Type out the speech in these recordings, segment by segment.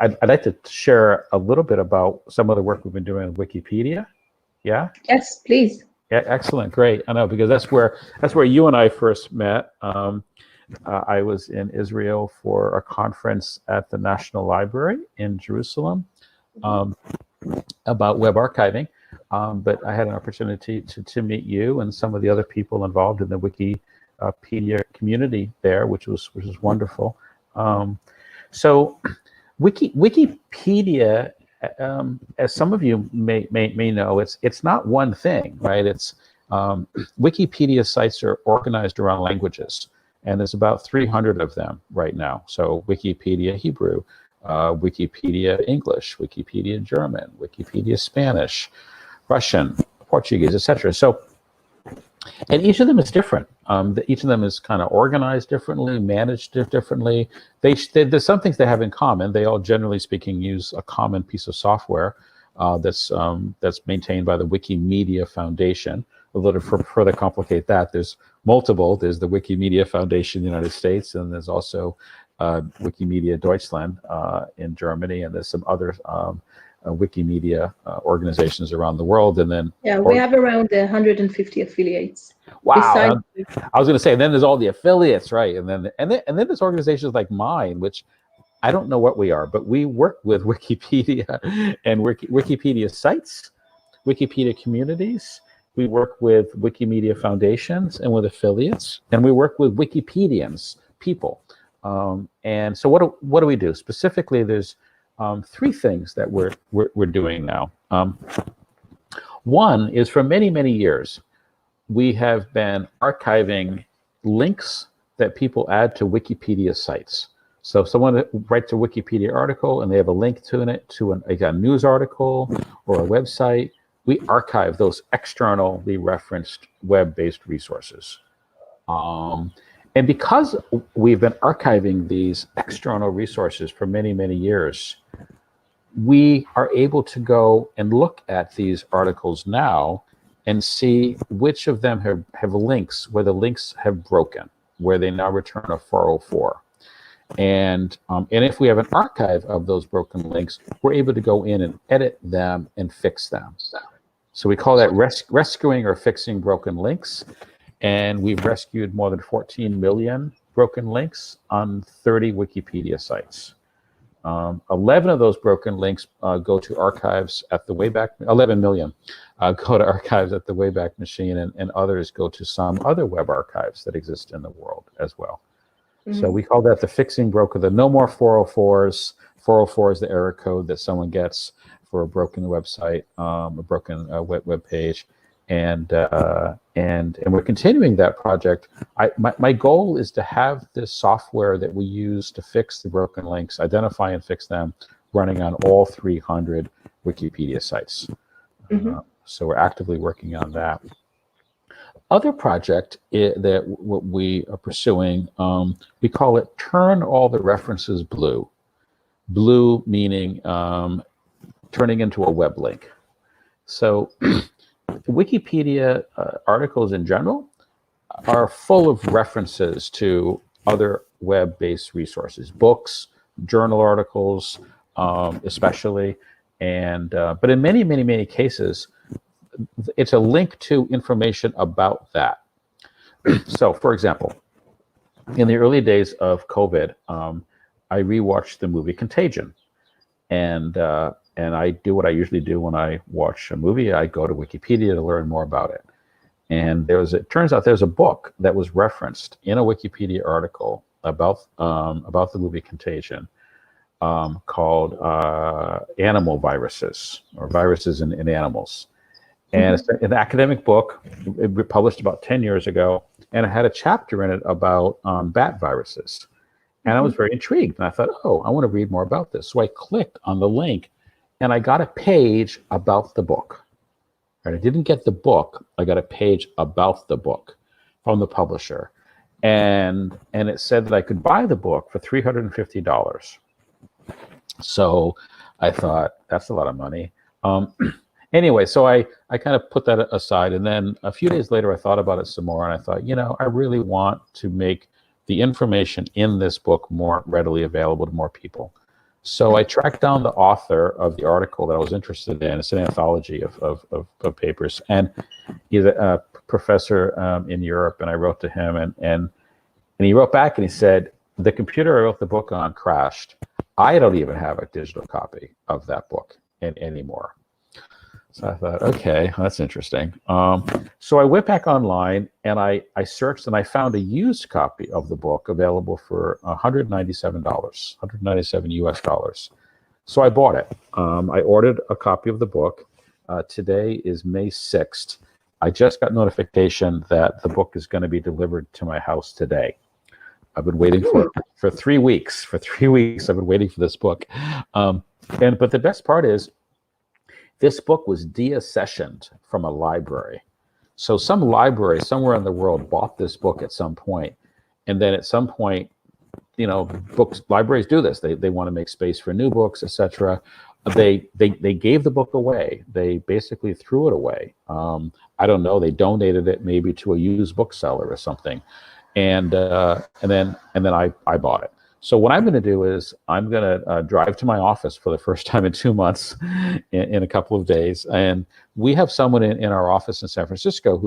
I'd like to share a little bit about some of the work we've been doing with Wikipedia. Yeah? Yes, please. Yeah, excellent, great. I know, because that's where you and I first met. I was in Israel for a conference at the National Library in Jerusalem about web archiving. But I had an opportunity to meet you and some of the other people involved in the Wikipedia community there, which was wonderful. So Wikipedia, as some of you may know, it's not one thing, right? It's Wikipedia sites are organized around languages, and there's about 300 of them right now. So Wikipedia Hebrew, Wikipedia English, Wikipedia German, Wikipedia Spanish, Russian, Portuguese, etc. So, and each of them is different. Each of them is kind of organized differently, managed differently. There's some things they have in common. They all, generally speaking, use a common piece of software that's maintained by the Wikimedia Foundation. A little further complicate that, there's multiple. There's the Wikimedia Foundation in the United States, and there's also Wikimedia Deutschland in Germany, and there's some other Wikimedia organizations around the world. And then we have around 150 affiliates. Wow! I was going to say, and then there's all the affiliates, right? And then there's organizations like mine, which I don't know what we are, but we work with Wikipedia and Wikipedia sites, Wikipedia communities. We work with Wikimedia foundations and with affiliates, and we work with Wikipedians, people. And so what do we do? Specifically, there's three things that we're doing now. One is, for many years, we have been archiving links that people add to Wikipedia sites. So if someone writes a Wikipedia article and they have a link to it to a news article or a website, we archive those externally referenced web-based resources. And because we've been archiving these external resources for many years, we are able to go and look at these articles now and see which of them have links, where the links have broken, where they now return a 404. And if we have an archive of those broken links, we're able to go in and edit them and fix them. So we call that rescuing or fixing broken links. And we've rescued more than 14 million broken links on 30 Wikipedia sites. 11 of those broken links go to archives at the Wayback, 11 million go to archives at the Wayback Machine, and others go to some other web archives that exist in the world as well. Mm-hmm. So we call that the fixing broken, the no more 404s. 404 is the error code that someone gets for a broken website, a broken web page. And we're continuing that project. My goal is to have this software that we use to fix the broken links, identify and fix them, running on all 300 Wikipedia sites. Mm-hmm. So we're actively working on that. Other project that we are pursuing, we call it Turn All the References Blue. Blue meaning turning into a web link. So Wikipedia articles in general are full of references to other web-based resources, books, journal articles, especially, and but in many cases, it's a link to information about that. So, for example, in the early days of COVID, I rewatched the movie Contagion, and I do what I usually do when I watch a movie. I go to Wikipedia to learn more about it. And it turns out there's a book that was referenced in a Wikipedia article about the movie Contagion, called Animal Viruses, or Viruses in Animals. And it's an academic book. It was published about 10 years ago, and it had a chapter in it about bat viruses. And I was very intrigued, and I thought, oh, I want to read more about this. So I clicked on the link, and I got a page about the book. Right? I didn't get the book. I got a page about the book from the publisher. And it said that I could buy the book for $350. So I thought, that's a lot of money. Anyway, so I kind of put that aside. And then a few days later, I thought about it some more. And I thought, I really want to make the information in this book more readily available to more people. So I tracked down the author of the article that I was interested in. It's an anthology of papers, and he's a professor in Europe. And I wrote to him, and he wrote back and he said, the computer I wrote the book on crashed. I don't even have a digital copy of that book anymore. So I thought, okay, that's interesting. So I went back online and I searched and I found a used copy of the book available for $197, 197 US dollars. So I bought it. I ordered a copy of the book. Today is May 6th. I just got notification that the book is going to be delivered to my house today. I've been waiting for 3 weeks. For 3 weeks, I've been waiting for this book. But the best part is, this book was deaccessioned from a library. So some library somewhere in the world bought this book at some point. And then at some point, libraries do this. They want to make space for new books, etc. They gave the book away. They basically threw it away. I don't know. They donated it maybe to a used bookseller or something. And then I bought it. So what I'm going to do is I'm going to drive to my office for the first time in 2 months in a couple of days. And we have someone in our office in San Francisco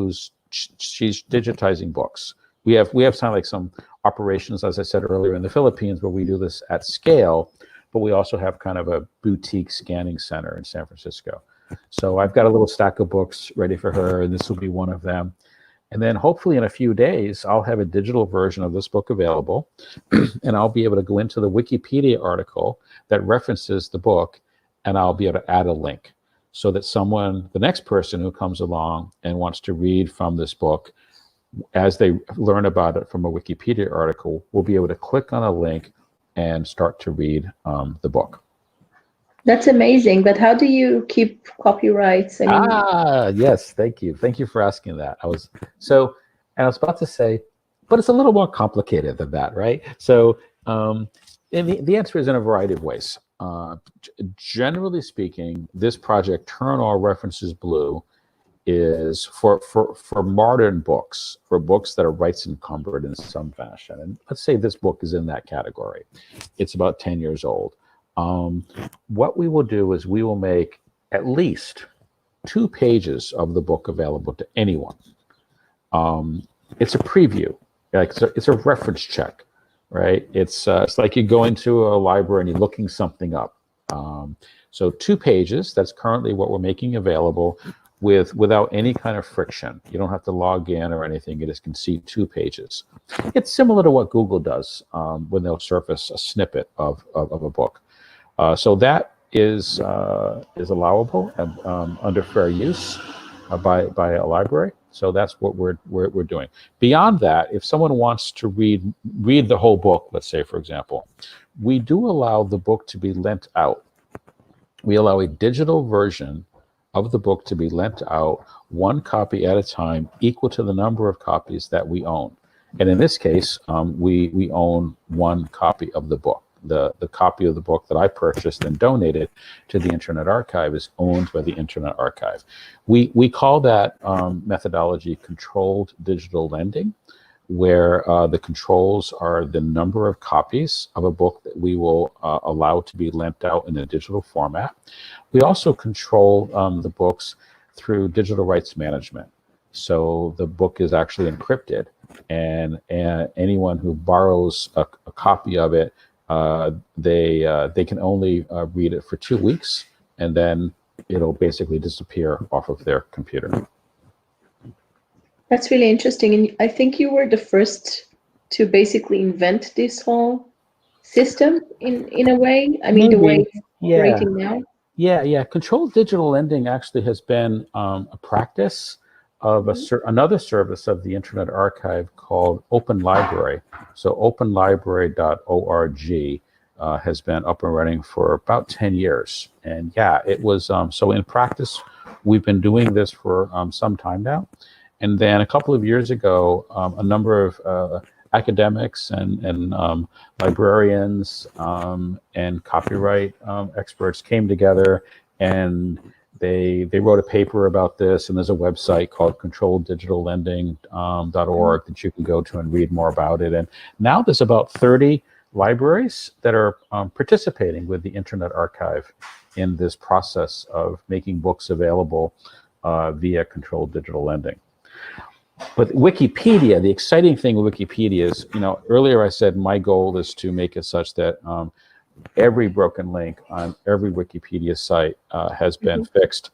she's digitizing books. We have some operations, as I said earlier, in the Philippines where we do this at scale, but we also have kind of a boutique scanning center in San Francisco. So I've got a little stack of books ready for her, and this will be one of them. And then hopefully in a few days, I'll have a digital version of this book available, and I'll be able to go into the Wikipedia article that references the book, and I'll be able to add a link so that the next person who comes along and wants to read from this book, as they learn about it from a Wikipedia article, will be able to click on a link and start to read the book. That's amazing. But how do you keep copyrights? Yes, thank you. Thank you for asking that. I was about to say, but it's a little more complicated than that, right? So and the answer is in a variety of ways. Generally speaking, this project, Turn All References Blue, is for modern books, for books that are rights encumbered in some fashion. And let's say this book is in that category. It's about 10 years old. What we will do is we will make at least 2 pages of the book available to anyone. It's a preview, it's a reference check, right? It's like you go into a library and you're looking something up. So 2 pages, that's currently what we're making available without any kind of friction. You don't have to log in or anything. You just can see 2 pages. It's similar to what Google does when they'll surface a snippet of a book. So that is allowable under fair use by a library. So that's what we're doing. Beyond that, if someone wants to read the whole book, let's say, for example, we do allow the book to be lent out. We allow a digital version of the book to be lent out, 1 copy at a time, equal to the number of copies that we own. And in this case, we own 1 copy of the book. The copy of the book that I purchased and donated to the Internet Archive is owned by the Internet Archive. We call that methodology controlled digital lending, where the controls are the number of copies of a book that we will allow to be lent out in a digital format. We also control the books through digital rights management. So the book is actually encrypted, and anyone who borrows a copy of it, they can only read it for 2 weeks, and then it'll basically disappear off of their computer. That's really interesting. And I think you were the first to basically invent this whole system in a way. I mean, the way it's operating now. Yeah. Controlled digital lending actually has been a practice of another service of the Internet Archive called Open Library. So openlibrary.org has been up and running for about 10 years. And yeah, it was, so in practice, we've been doing this for some time now. And then a couple of years ago, a number of academics and librarians and copyright experts came together, and they wrote a paper about this, and there's a website called controlleddigitallending.org that you can go to and read more about it. And now there's about 30 libraries that are participating with the Internet Archive in this process of making books available via controlled digital lending. But Wikipedia, the exciting thing with Wikipedia is, earlier I said my goal is to make it such that every broken link on every Wikipedia site has been fixed.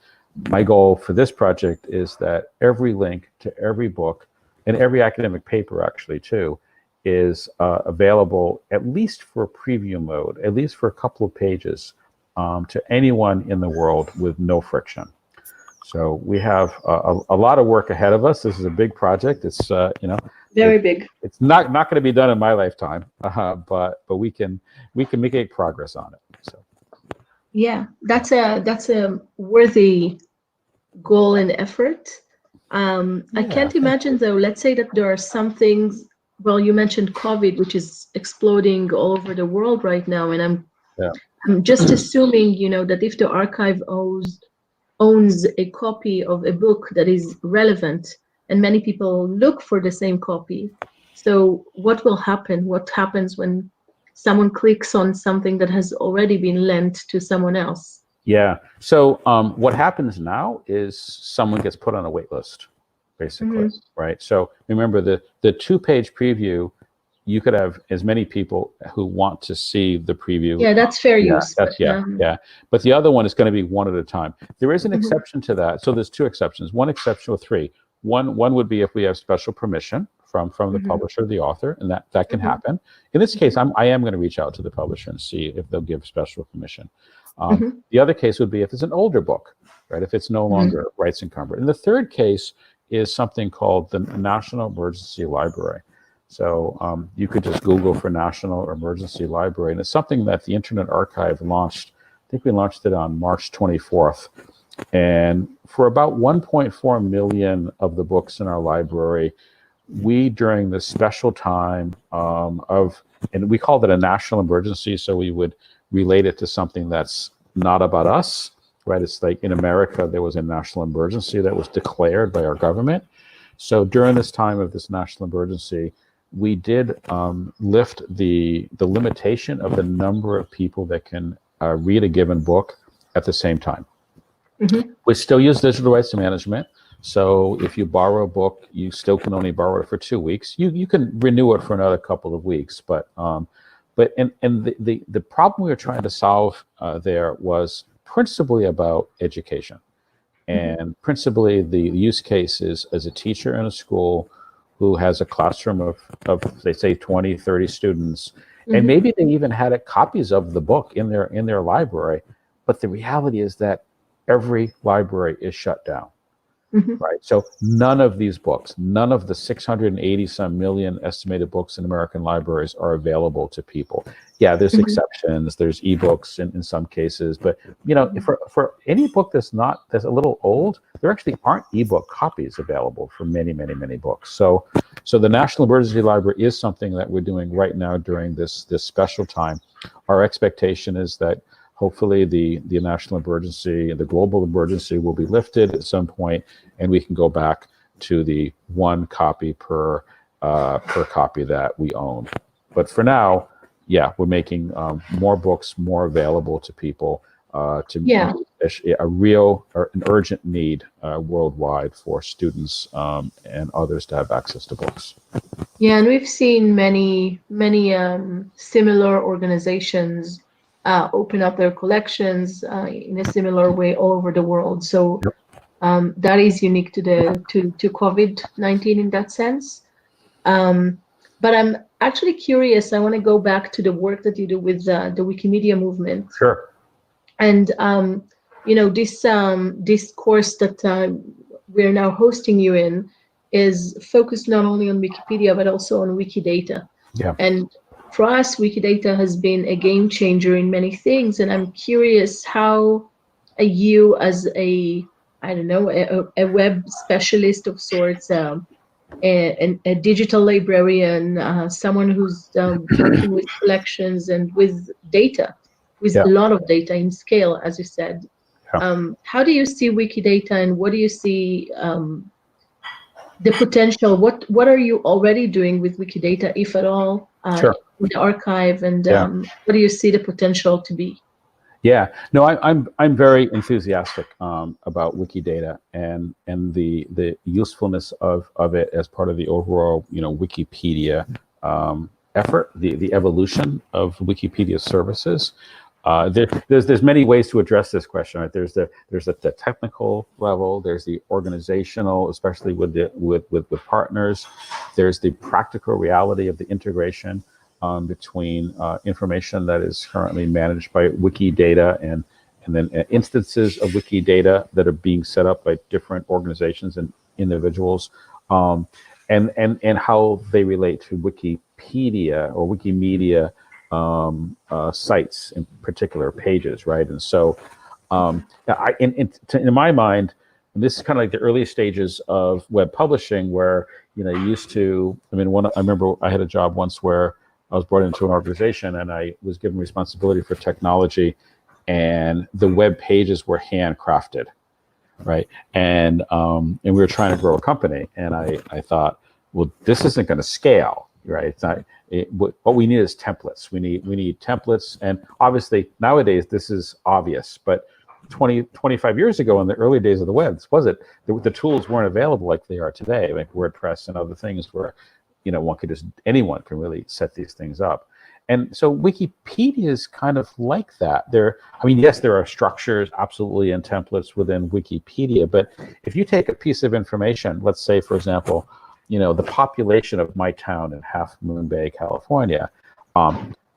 My goal for this project is that every link to every book and every academic paper, actually, too, is available at least for preview mode, at least for a couple of pages, to anyone in the world with no friction. So we have a lot of work ahead of us. This is a big project. It's very big. It's not going to be done in my lifetime, but we can make progress on it. So yeah, that's a worthy goal and effort. I can't imagine though. Let's say that there are some things. Well, you mentioned COVID, which is exploding all over the world right now, and I'm just assuming, that if the archive owns a copy of a book that is relevant, and many people look for the same copy. So what will happen? What happens when someone clicks on something that has already been lent to someone else? Yeah. So what happens now is someone gets put on a wait list, basically, right? So remember the 2-page preview, you could have as many people who want to see the preview. Yeah, that's fair use. But the other one is going to be one at a time. There is an exception to that. So there's 2 exceptions. One exception, or 3. One would be if we have special permission from the publisher, the author, and that can happen. In this case, I am going to reach out to the publisher and see if they'll give special permission. The other case would be if it's an older book, right? If it's no longer rights encumbered. And the third case is something called the National Emergency Library. So you could just Google for National Emergency Library, and it's something that the Internet Archive launched. I think we launched it on March 24th. And for about 1.4 million of the books in our library, we, during this special time and we called it a national emergency, so we would relate it to something that's not about us, right? It's like in America, there was a national emergency that was declared by our government. So during this time of this national emergency, we did lift the limitation of the number of people that can read a given book at the same time. We still use digital rights management. So if you borrow a book, you still can only borrow it for 2 weeks. You can renew it for another couple of weeks, but the problem we were trying to solve there was principally about education, and principally the use case is as a teacher in a school who has a classroom of they say 20, 30 students, and maybe they even had copies of the book in their library, but the reality is that every library is shut down. Right. So none of these books, none of the 680 some million estimated books in American libraries are available to people. Yeah, there's exceptions. There's ebooks in some cases, but for any book that's a little old, there actually aren't ebook copies available for many, many, many books. So the National Emergency Library is something that we're doing right now during this special time. Our expectation is that hopefully the national emergency and the global emergency will be lifted at some point, and we can go back to the 1 copy per copy that we own. But for now, we're making more books more available to people to meet a real or an urgent need worldwide for students and others to have access to books. Yeah, and we've seen many similar organizations open up their collections in a similar way all over the world. So that is unique to COVID-19 in that sense. But I'm actually curious. I want to go back to the work that you do with the Wikimedia movement. Sure. And this course that we're now hosting you in is focused not only on Wikipedia but also on Wikidata. Yeah. And for us, Wikidata has been a game changer in many things, and I'm curious how you, as a web specialist of sorts, a digital librarian, someone who's working with collections and with data, with a lot of data in scale, as you said. How do you see Wikidata, and what do you see the potential? What are you already doing with Wikidata, if at all? Sure. the archive, and Yeah. what do you see the potential to be? Yeah, no, I'm very enthusiastic about Wikidata and the usefulness of it as part of the overall Wikipedia effort, the evolution of Wikipedia services. There's many ways to address this question. Right? There's the technical level. There's the organizational, especially with partners. There's the practical reality of the integration between information that is currently managed by Wikidata and then instances of Wikidata that are being set up by different organizations and individuals, and how they relate to Wikipedia or Wikimedia sites, in particular pages, right? And so, in my mind, this is kind of like the early stages of web publishing, where you used to. I remember I had a job once where I was brought into an organization and I was given responsibility for technology, and the web pages were handcrafted, right? And we were trying to grow a company, and I thought, well, this isn't going to scale, right? It's not. What we need is templates. We need templates, and obviously nowadays this is obvious, but 25 years ago, in the early days of the web, this wasn't. The tools weren't available like they are today, like WordPress and other things where anyone can really set these things up. And so Wikipedia is kind of like that. Yes, there are structures absolutely and templates within Wikipedia, but if you take a piece of information, let's say, for example, the population of my town in Half Moon Bay, California,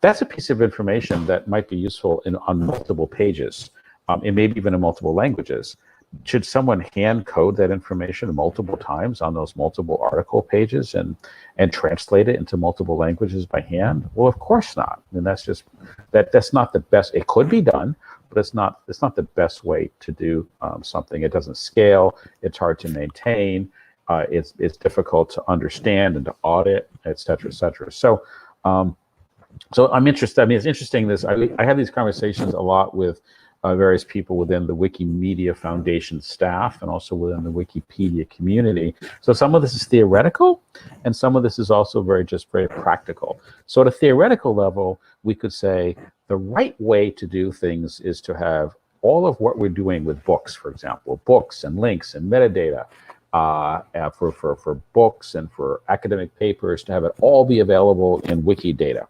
that's a piece of information that might be useful on multiple pages, and maybe even in multiple languages. Should someone hand code that information multiple times on those multiple article pages and translate it into multiple languages by hand? Well, of course not. And that's not the best. It could be done, but it's not the best way to do something. It doesn't scale. It's hard to maintain. It's difficult to understand and to audit, et cetera, et cetera. So I'm interested. It's interesting. I have these conversations a lot with various people within the Wikimedia Foundation staff and also within the Wikipedia community. So some of this is theoretical, and some of this is also very practical. So at a theoretical level, we could say the right way to do things is to have all of what we're doing with books, for example, books and links and metadata for books and for academic papers, to have it all be available in Wikidata.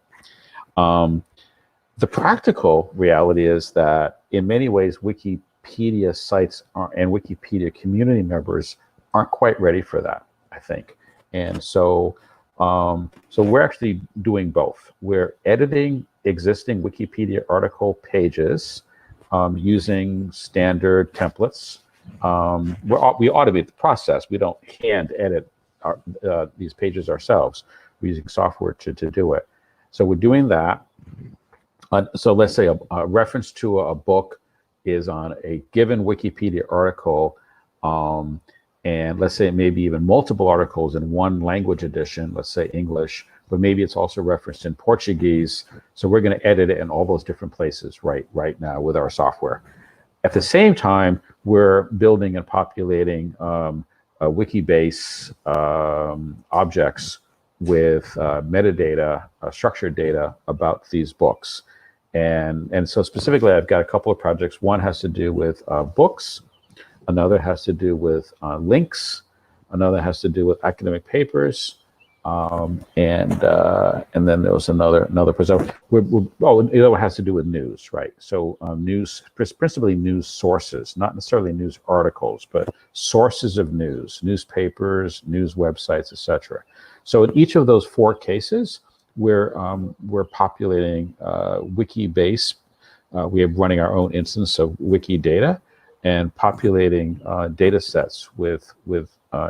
The practical reality is that in many ways, Wikipedia sites and Wikipedia community members aren't quite ready for that, I think. And so we're actually doing both. We're editing existing Wikipedia article pages using standard templates. We automate the process. We don't hand edit these pages ourselves. We're using software to do it. So we're doing that. So let's say a reference to a book is on a given Wikipedia article, and let's say it may be even multiple articles in one language edition, let's say English, but maybe it's also referenced in Portuguese. So we're going to edit it in all those different places right now with our software. At the same time, we're building and populating Wikibase objects with metadata, structured data about these books. And so specifically, I've got a couple of projects. One has to do with books. Another has to do with links. Another has to do with academic papers. And then there was another project. The other one has to do with news, right? So news, principally news sources, not necessarily news articles, but sources of news, newspapers, news websites, etc. So in each of those four cases, we're populating Wikibase. We are running our own instance of Wikidata and populating data sets with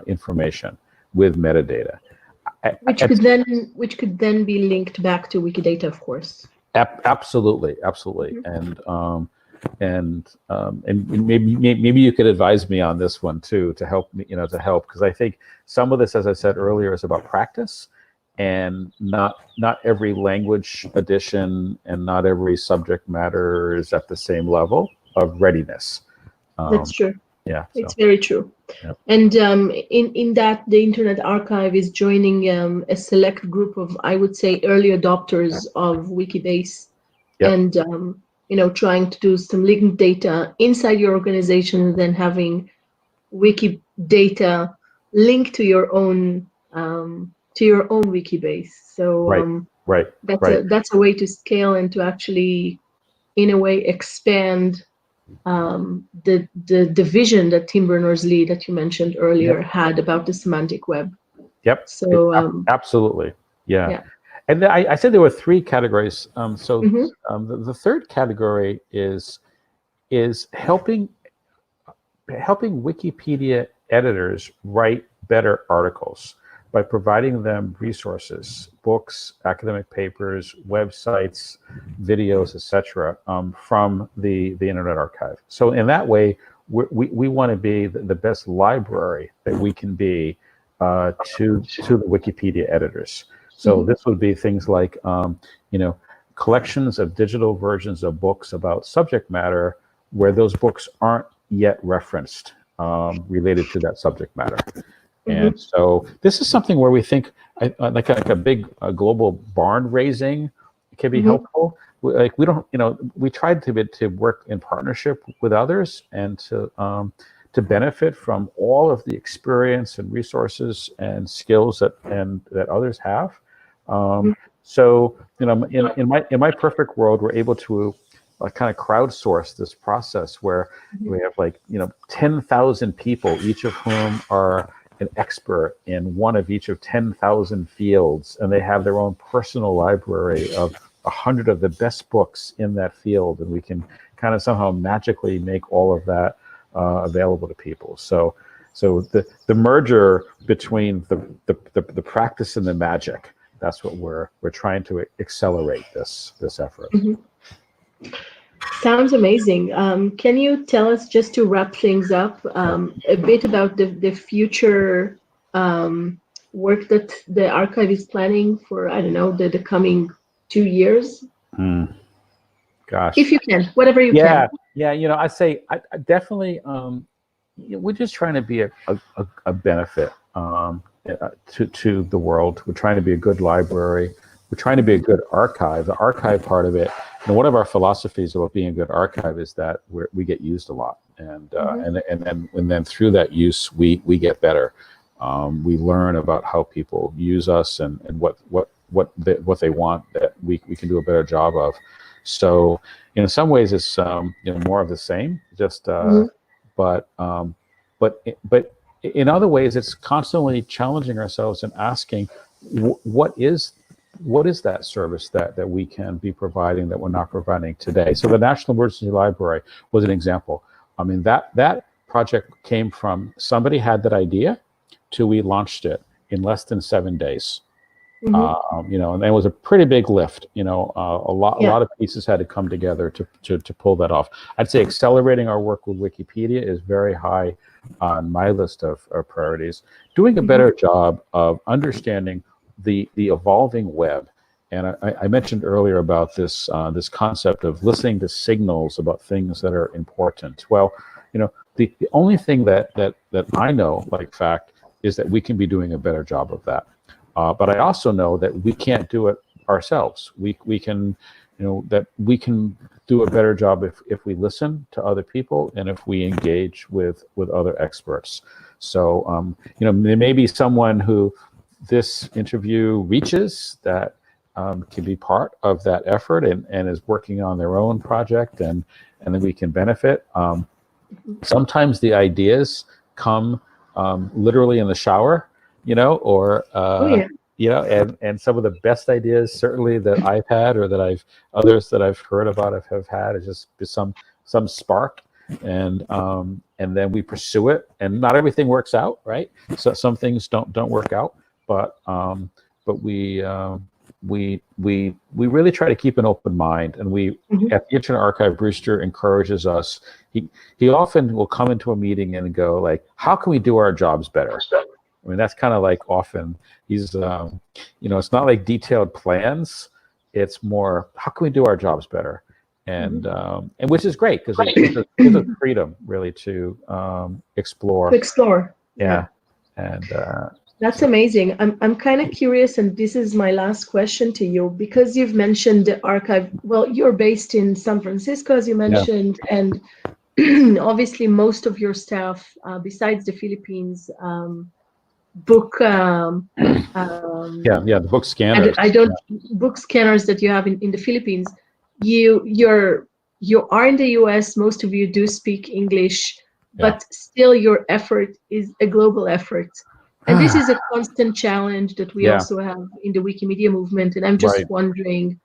information, with metadata. Which could then be linked back to Wikidata, of course. Absolutely. Mm-hmm. And maybe you could advise me on this one too, to help me, because I think some of this, as I said earlier, is about practice, and not every language edition and not every subject matter is at the same level of readiness. That's true. Yeah. It's very true. Yep. And in that, the Internet Archive is joining a select group of, I would say, early adopters of Wikibase, Yep. and trying to do some linked data inside your organization, and then having Wikidata linked to your own Wikibase. So Right. that's a way to scale and to actually, in a way, expand the vision that Tim Berners-Lee, that you mentioned earlier, had about the semantic web. Yep. So absolutely. Yeah. yeah. And I said there were three categories. Mm-hmm. The third category is helping Wikipedia editors write better articles by providing them resources, books, academic papers, websites, videos, etc., from the Internet Archive. So in that way, we want to be the best library that we can be to the Wikipedia editors. So this would be things like collections of digital versions of books about subject matter where those books aren't yet referenced related to that subject matter. And so this is something where we think like a big global barn raising can be helpful. We don't, we tried to work in partnership with others and to benefit from all of the experience and resources and skills that others have. So in my perfect world, we're able to kind of crowdsource this process where we have 10,000 people, each of whom are an expert in one of each of 10,000 fields, and they have their own personal library of 100 of the best books in that field, and we can kind of somehow magically make all of that available to people. So the merger between the practice and the magic, that's what we're trying to accelerate this effort. Sounds amazing. Can you tell us, just to wrap things up, a bit about the future work that the archive is planning for, I don't know, the coming 2 years? Gosh. If you can, whatever you can. Yeah, I say I definitely, we're just trying to be a benefit to the world. We're trying to be a good library. We're trying to be a good archive. The archive part of it, and one of our philosophies about being a good archive is that we get used a lot, and then through that use we get better. We learn about how people use us and what they want that we can do a better job of. So in some ways it's more of the same, just but in other ways it's constantly challenging ourselves and asking what is that service that we can be providing that we're not providing today. So the National Emergency Library was an example. I mean, that project came from somebody had that idea to we launched it in less than 7 days. And it was a pretty big lift. A lot of pieces had to come together to pull that off. I'd say accelerating our work with Wikipedia is very high on my list of priorities. Doing a better job of understanding the evolving web. And I mentioned earlier about this concept of listening to signals about things that are important. Well, the only thing that I know, like fact, is that we can be doing a better job of that. But I also know that we can't do it ourselves. We can, that we can do a better job if we listen to other people and if we engage with other experts. So, there may be someone who this interview reaches that can be part of that effort and is working on their own project, and then we can benefit. Sometimes the ideas come literally in the shower, or and some of the best ideas certainly that I've had or that others that I've heard about have had is just some spark, and then we pursue it, and not everything works out, right? So some things don't work out, but we really try to keep an open mind, and we at the Internet Archive, Brewster encourages us. He often will come into a meeting and go like, how can we do our jobs better? I mean, that's kind of like often he's, it's not like detailed plans. It's more, how can we do our jobs better? and which is great because it gives us freedom really to explore. To explore. Yeah. And that's amazing. I'm kind of curious, and this is my last question to you, because you've mentioned the archive. Well, you're based in San Francisco, as you mentioned, and obviously most of your staff, besides the Philippines, book. The book scanners. I don't book scanners that you have in the Philippines. You are in the US. Most of you do speak English, but still your effort is a global effort. And this is a constant challenge that we also have in the Wikimedia movement. And I'm just wondering,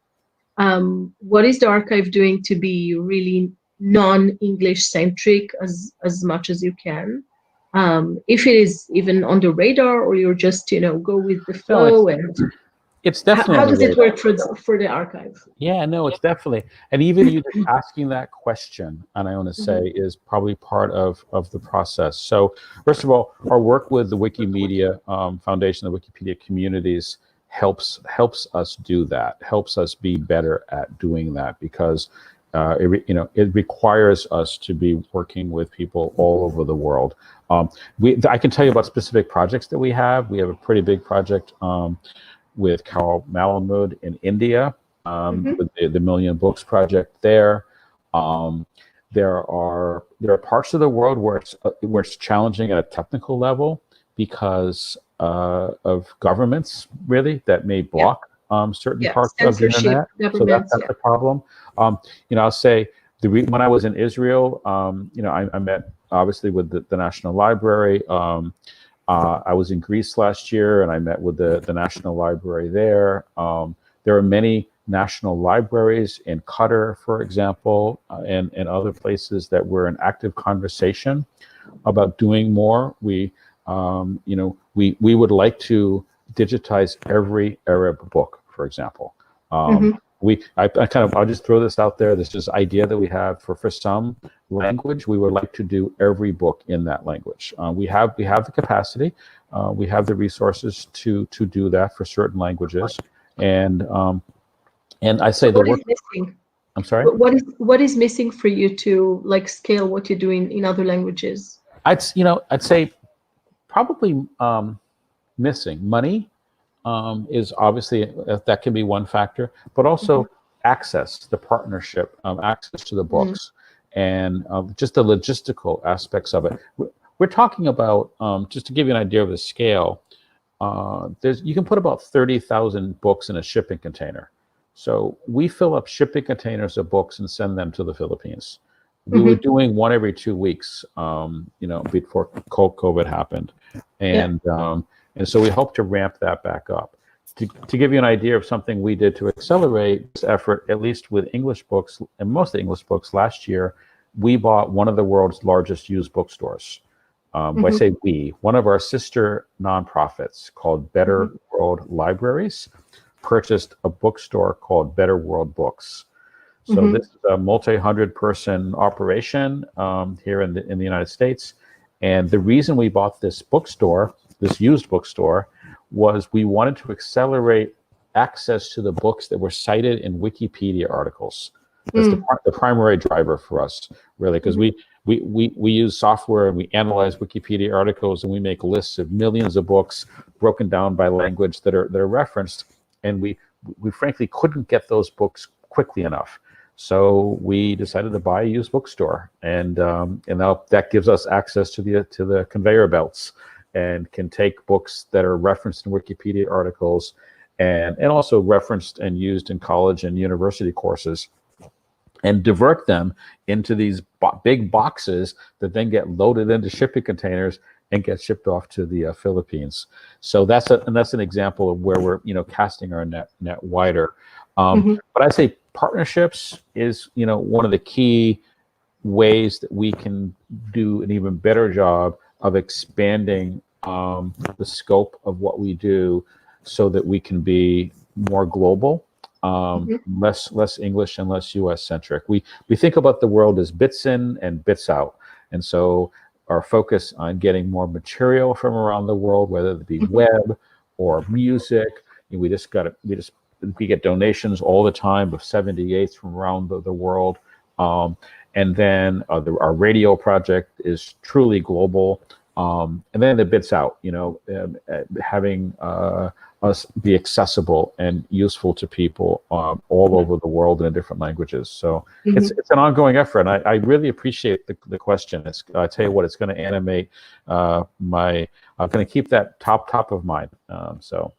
what is the archive doing to be really non-English centric as much as you can? If it is even on the radar, or you're just, go with the flow, and it's definitely how does it work for the archive? Yeah, no, it's definitely, and even you just asking that question, and I want to say, is probably part of the process. So first of all, our work with the Wikimedia Foundation, the Wikipedia communities helps us do that, helps us be better at doing that, because it requires us to be working with people all over the world. I can tell you about specific projects that we have. We have a pretty big project with Carl Malamud in India, with the Million Books Project there. There are parts of the world where it's challenging at a technical level because of governments really that may block certain parts of the internet. So that's a problem. I'll say when I was in Israel, I met obviously with the National Library. I was in Greece last year, and I met with the National Library there. There are many national libraries in Qatar, for example, and other places that we're in active conversation about doing more. We would like to digitize every Arab book, for example. I'll just throw this out there. There's this idea that we have for some language, we would like to do every book in that language. We have the capacity, we have the resources to do that for certain languages, and I say the work. Missing? I'm sorry. What is missing for you to scale what you're doing in other languages? I'd say probably missing money. Is obviously that can be one factor, but also access, the partnership, access to the books, and just the logistical aspects of it. We're talking about, just to give you an idea of the scale, you can put about 30,000 books in a shipping container. So we fill up shipping containers of books and send them to the Philippines. We were doing one every 2 weeks, before COVID happened, and so we hope to ramp that back up. To give you an idea of something we did to accelerate this effort, at least with English books, and most of the English books last year, we bought one of the world's largest used bookstores. When I say we, one of our sister nonprofits called Better World Libraries purchased a bookstore called Better World Books. So this is a multi-100-person operation here in the United States. And the reason we bought this bookstore, this used bookstore, was we wanted to accelerate access to the books that were cited in Wikipedia articles. That's the primary driver for us, really, because we use software and we analyze Wikipedia articles, and we make lists of millions of books broken down by language that are referenced, and we frankly couldn't get those books quickly enough. So we decided to buy a used bookstore, and now that gives us access to the conveyor belts, and can take books that are referenced in Wikipedia articles, and also referenced and used in college and university courses, and divert them into these big boxes that then get loaded into shipping containers and get shipped off to the Philippines. So that's an example of where we're casting our net wider. But I say partnerships is one of the key ways that we can do an even better job of expanding the scope of what we do, so that we can be more global, less English and less US centric. We think about the world as bits in and bits out, and so our focus on getting more material from around the world, whether it be web or music, we just we get donations all the time of 78s from around the world. And then our radio project is truly global. And then the bits out, having us be accessible and useful to people all over the world in different languages. So it's an ongoing effort. And I really appreciate the question. I tell you what, it's going to animate I'm going to keep that top of mind. So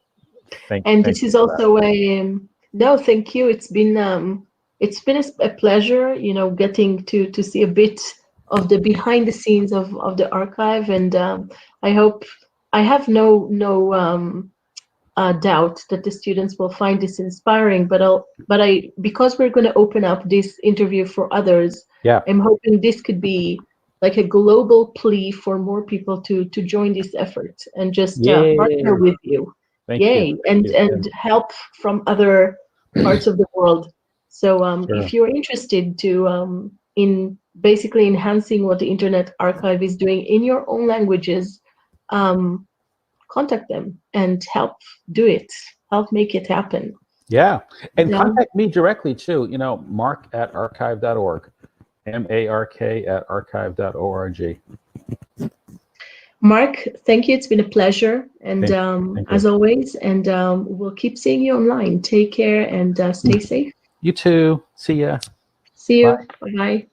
thank you. And this is also no, thank you. It's been a pleasure, getting to see a bit of the behind the scenes of the archive, and I have no doubt that the students will find this inspiring. But because we're going to open up this interview for others, yeah, I'm hoping this could be like a global plea for more people to join this effort and just partner with you. Thank you. And help from other parts of the world. So if you're interested to in basically enhancing what the Internet Archive is doing in your own languages, contact them and help do it, help make it happen. Yeah, and contact me directly too. Mark@archive.org, MARK@archive.org. Mark, thank you. It's been a pleasure, and as always, and we'll keep seeing you online. Take care and stay safe. You too. See ya. See you. Bye. Bye.